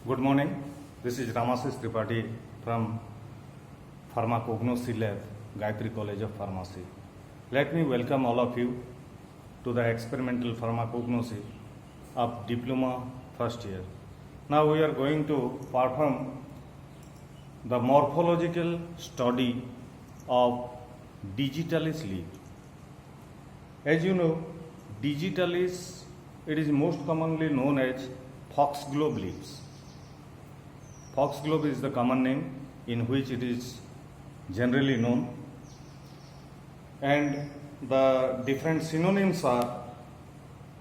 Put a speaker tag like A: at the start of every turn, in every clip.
A: Good morning. This is Ramasis Tripathi from Pharmacognosy Lab, Gayatri College of Pharmacy. Let me welcome all of you to the experimental pharmacognosy of diploma first year. Now we are going to perform the morphological study of digitalis leaf. As you know, digitalis, it is most commonly known as foxglove leaves. Foxglove is the common name in which it is generally known, and the different synonyms are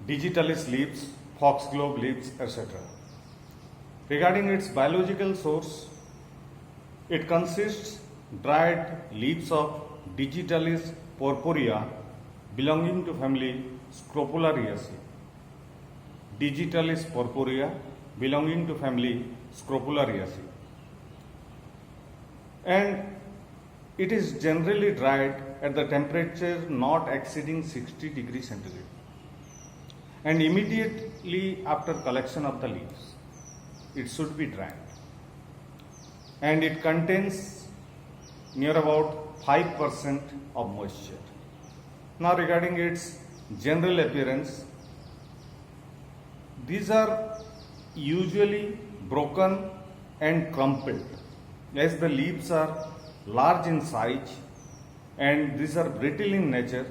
A: digitalis leaves, foxglove leaves, etc. Regarding its biological source, it consists dried leaves of digitalis purpurea belonging to family Scrofulariaceae. Digitalis purpurea belonging to family Scrofulariaceae, and it is generally dried at the temperature not exceeding 60 degrees centigrade, and immediately after collection of the leaves it should be dried, and it contains near about 5% of moisture. Now regarding its general appearance, these are usually broken and crumpled, as the leaves are large in size and these are brittle in nature.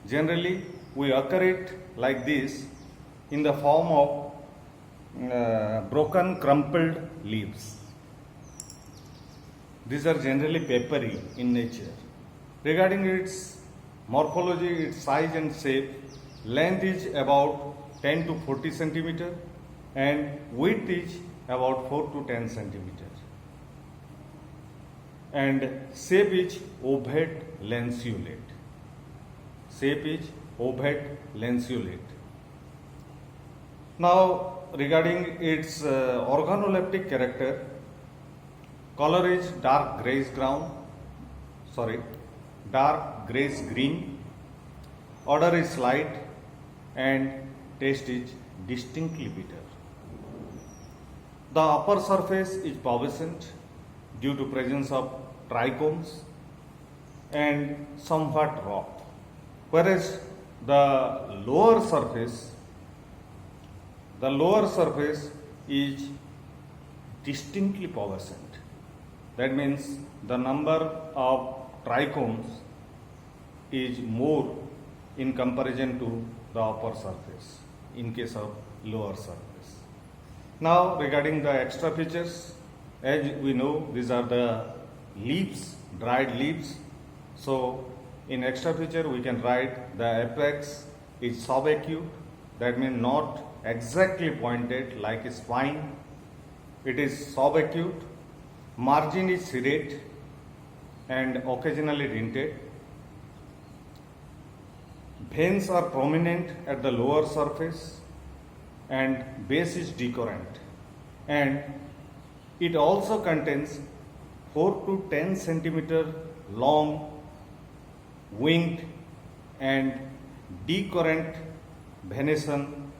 A: Generally we occur it like this in the form of broken crumpled leaves. These are generally papery in nature. Regarding its morphology, its size and shape, length is about 10 to 40 centimeter and width is about 4 to 10 centimeter, and shape is ovate lanceolate. Shape is ovate lanceolate. Now regarding its organoleptic character, color is dark grayish green, odor is slight, and taste is distinctly bitter. The upper surface is pubescent due to presence of trichomes and somewhat rough, whereas the lower surface is distinctly pubescent. That means the number of trichomes is more in comparison to the upper surface in case of lower surface. Now regarding the extra features, as we know, these are the leaves, dried leaves. So in extra feature we can write the apex is subacute, that means not exactly pointed like a spine. It is subacute. Margin is serrate and occasionally dentate. Veins are prominent at the lower surface and base is decurrent, and it also contains 4 to 10 centimeter long winged and decurrent venation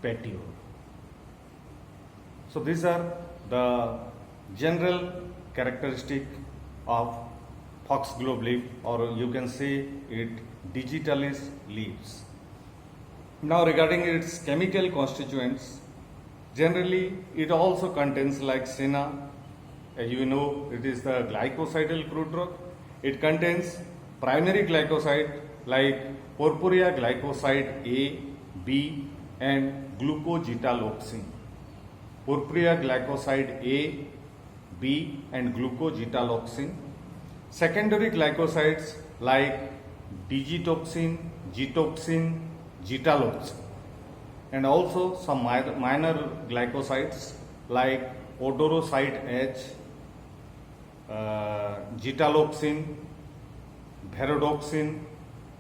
A: petiole. So these are the general characteristic of foxglove leaf, or you can say it digitalis leaves. Now regarding its chemical constituents, generally it also contains like senna. As you know, it is the glycosidal crude drug. It contains primary glycoside like purpurea glycoside A, B and glucogitaloxine. Purpurea glycoside A, B and glucogitaloxine. Secondary glycosides like digitoxin, gitoxin, gitaloxine, and also some minor glycosides like odoroside H, gitaloxine, verodoxin.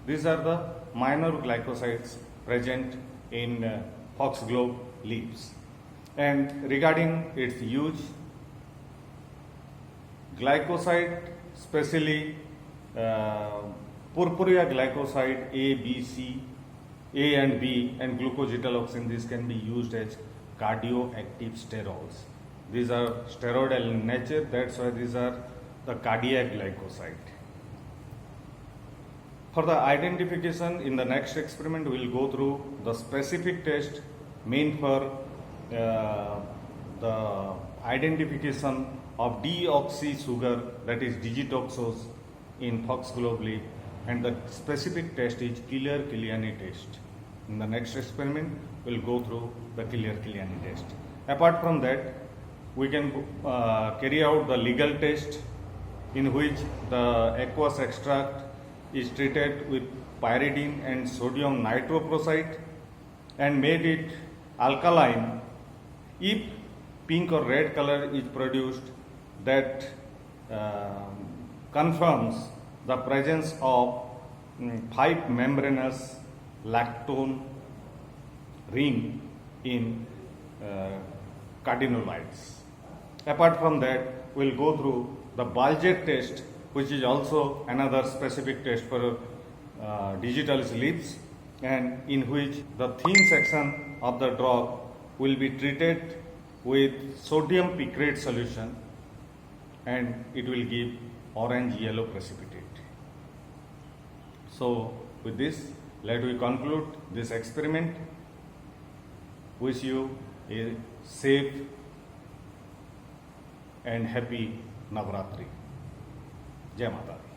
A: These are the minor glycosides present in foxglove leaves. And regarding its use, glycoside, especially purpurea glycoside A, B, C, A and B and glucogitaloxine, this can be used as cardioactive sterols. These are steroidal in nature, that's why these are the cardiac glycoside. For the identification, in the next experiment, we will go through the specific test meant for the identification of deoxy sugar, that is digitoxose in foxglove, and the specific test is Killer-Killiani test. In the next experiment, we will go through the Killer-Killiani test. Apart from that, we can carry out the legal test, in which the aqueous extract is treated with pyridine and sodium nitroprusside and made it alkaline. If pink or red color is produced, that confirms the presence of 5 membranous lactone ring in cardenolides. Apart from that, we will go through the Baljet test, which is also another specific test for digital sleeves, and in which the thin section of the drop will be treated with sodium picrate solution, and it will give orange yellow precipitate. So with this, let we conclude this experiment. Wish you a safe and happy Navratri. Jai Mata Di.